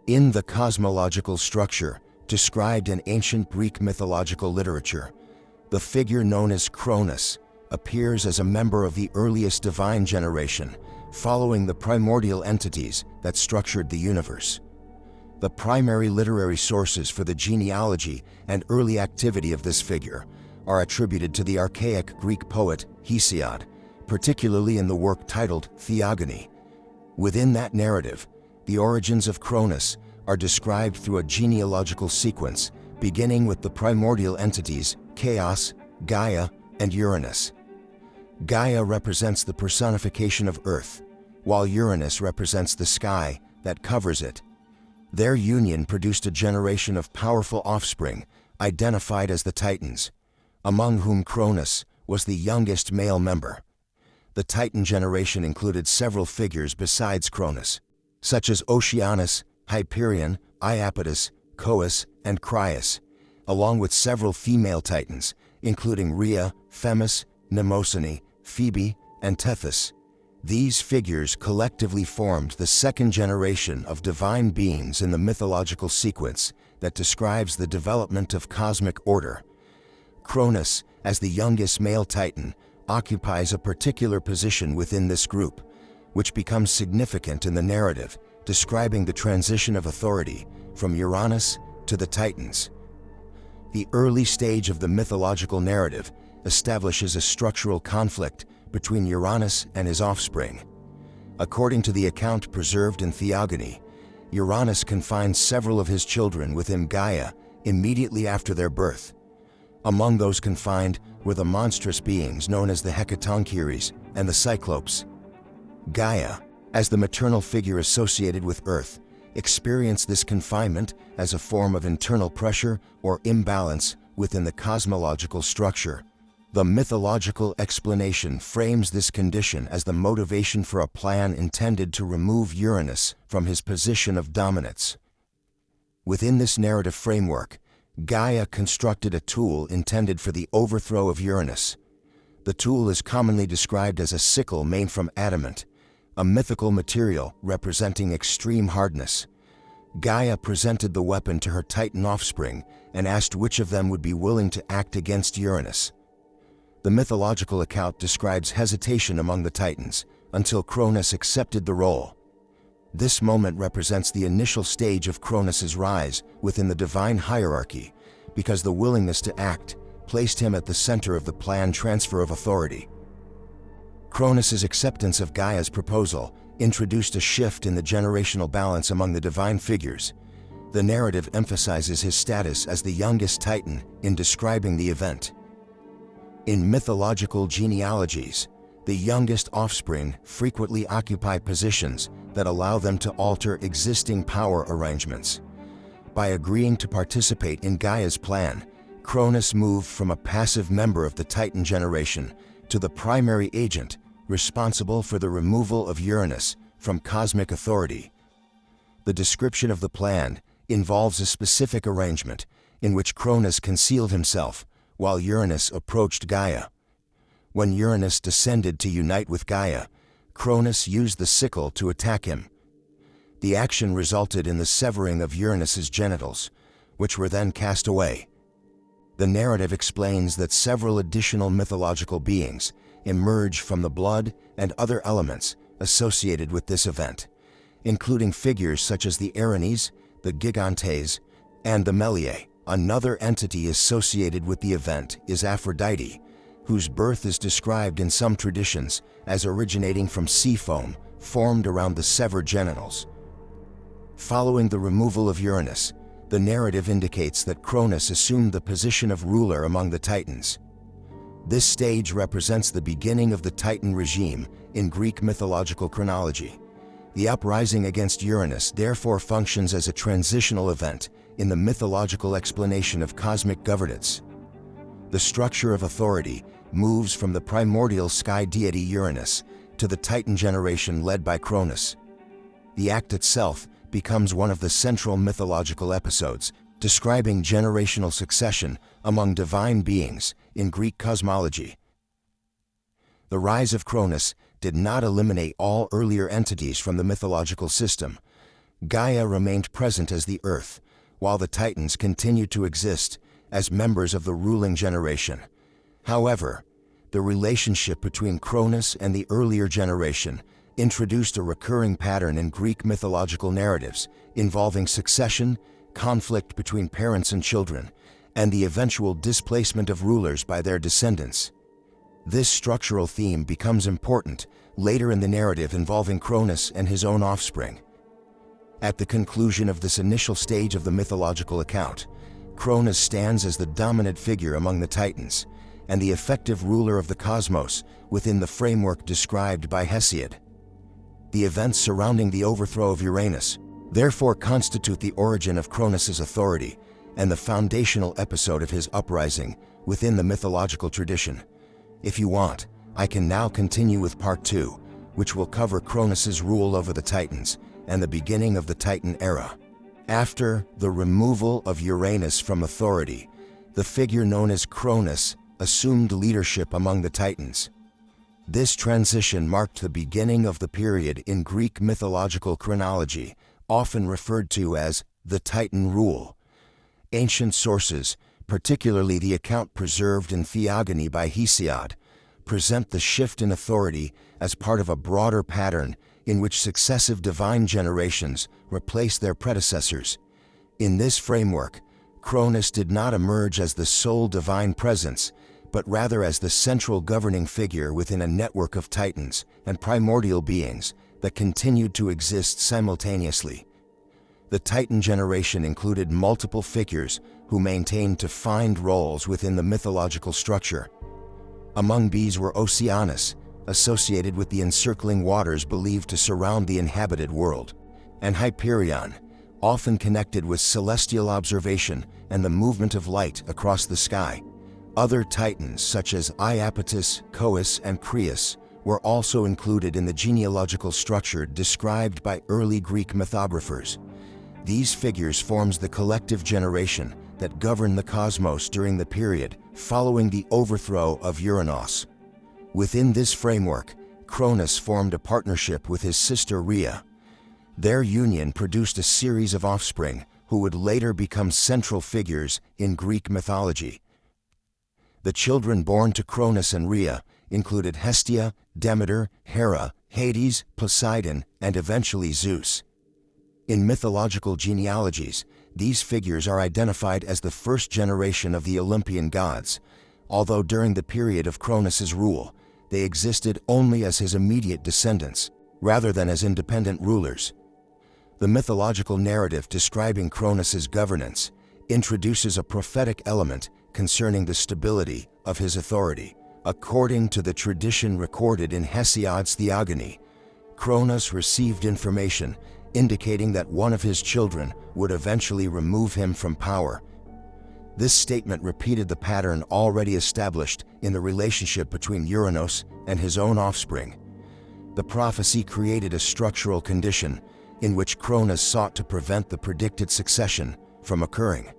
In the cosmological structure described in ancient Greek mythological literature, the figure known as Cronus appears as a member of the earliest divine generation, following the primordial entities that structured the universe. The primary literary sources for the genealogy and early activity of this figure are attributed to the archaic Greek poet Hesiod, particularly in the work titled Theogony. Within that narrative, the origins of Cronus are described through a genealogical sequence, beginning with the primordial entities Chaos, Gaia, and Uranus. Gaia represents the personification of Earth, while Uranus represents the sky that covers it. Their union produced a generation of powerful offspring, identified as the Titans, among whom Cronus was the youngest male member. The Titan generation included several figures besides Cronus, such as Oceanus, Hyperion, Iapetus, Coeus, and Crius, along with several female Titans, including Rhea, Themis, Mnemosyne, Phoebe, and Tethys. These figures collectively formed the second generation of divine beings in the mythological sequence that describes the development of cosmic order. Cronus, as the youngest male Titan, occupies a particular position within this group, which becomes significant in the narrative, describing the transition of authority from Uranus to the Titans. The early stage of the mythological narrative establishes a structural conflict between Uranus and his offspring. According to the account preserved in Theogony, Uranus confined several of his children within Gaia immediately after their birth. Among those confined were the monstrous beings known as the Hecatoncheires and the Cyclopes. Gaia, as the maternal figure associated with Earth, experienced this confinement as a form of internal pressure or imbalance within the cosmological structure. The mythological explanation frames this condition as the motivation for a plan intended to remove Uranus from his position of dominance. Within this narrative framework, Gaia constructed a tool intended for the overthrow of Uranus. The tool is commonly described as a sickle made from adamant, a mythical material representing extreme hardness. Gaia presented the weapon to her Titan offspring and asked which of them would be willing to act against Uranus. The mythological account describes hesitation among the Titans until Cronus accepted the role. This moment represents the initial stage of Cronus's rise within the divine hierarchy, because the willingness to act placed him at the center of the planned transfer of authority. Cronus's acceptance of Gaia's proposal introduced a shift in the generational balance among the divine figures. The narrative emphasizes his status as the youngest Titan in describing the event. In mythological genealogies, the youngest offspring frequently occupy positions that allow them to alter existing power arrangements. By agreeing to participate in Gaia's plan, Cronus moved from a passive member of the Titan generation to the primary agent responsible for the removal of Uranus from cosmic authority. The description of the plan involves a specific arrangement in which Cronus concealed himself while Uranus approached Gaia. When Uranus descended to unite with Gaia, Cronus used the sickle to attack him. The action resulted in the severing of Uranus's genitals, which were then cast away. The narrative explains that several additional mythological beings emerge from the blood and other elements associated with this event, including figures such as the Erinyes, the Gigantes, and the Meliae. Another entity associated with the event is Aphrodite, whose birth is described in some traditions as originating from sea foam formed around the severed genitals. Following the removal of Uranus, the narrative indicates that Cronus assumed the position of ruler among the Titans. This stage represents the beginning of the Titan regime in Greek mythological chronology. The uprising against Uranus therefore functions as a transitional event in the mythological explanation of cosmic governance. The structure of authority moves from the primordial sky deity Uranus to the Titan generation led by Cronus. The act itself becomes one of the central mythological episodes, describing generational succession among divine beings in Greek cosmology. The rise of Cronus did not eliminate all earlier entities from the mythological system. Gaia remained present as the Earth, while the Titans continued to exist as members of the ruling generation. However, the relationship between Cronus and the earlier generation introduced a recurring pattern in Greek mythological narratives involving succession, conflict between parents and children, and the eventual displacement of rulers by their descendants. This structural theme becomes important later in the narrative involving Cronus and his own offspring. At the conclusion of this initial stage of the mythological account, Cronus stands as the dominant figure among the Titans and the effective ruler of the cosmos within the framework described by Hesiod. The events surrounding the overthrow of Uranus therefore constitute the origin of Cronus's authority and the foundational episode of his uprising within the mythological tradition. If you want, I can now continue with part 2, which will cover Cronus's rule over the Titans and the beginning of the Titan era. After the removal of Uranus from authority, the figure known as Cronus assumed leadership among the Titans. This transition marked the beginning of the period in Greek mythological chronology, often referred to as the Titan rule. Ancient sources, particularly the account preserved in Theogony by Hesiod, present the shift in authority as part of a broader pattern in which successive divine generations replace their predecessors. In this framework, Cronus did not emerge as the sole divine presence, but rather as the central governing figure within a network of Titans and primordial beings that continued to exist simultaneously. The Titan generation included multiple figures who maintained defined roles within the mythological structure. Among these were Oceanus, associated with the encircling waters believed to surround the inhabited world, and Hyperion, often connected with celestial observation and the movement of light across the sky. Other Titans, such as Iapetus, Coeus, and Creus, were also included in the genealogical structure described by early Greek mythographers. These figures forms the collective generation that governed the cosmos during the period following the overthrow of Uranus. Within this framework, Cronus formed a partnership with his sister Rhea. Their union produced a series of offspring who would later become central figures in Greek mythology. The children born to Cronus and Rhea included Hestia, Demeter, Hera, Hades, Poseidon, and eventually Zeus. In mythological genealogies, these figures are identified as the first generation of the Olympian gods, although during the period of Cronus's rule, they existed only as his immediate descendants, rather than as independent rulers. The mythological narrative describing Cronus's governance introduces a prophetic element concerning the stability of his authority. According to the tradition recorded in Hesiod's Theogony, Cronus received information indicating that one of his children would eventually remove him from power. This statement repeated the pattern already established in the relationship between Uranus and his own offspring. The prophecy created a structural condition in which Cronus sought to prevent the predicted succession from occurring.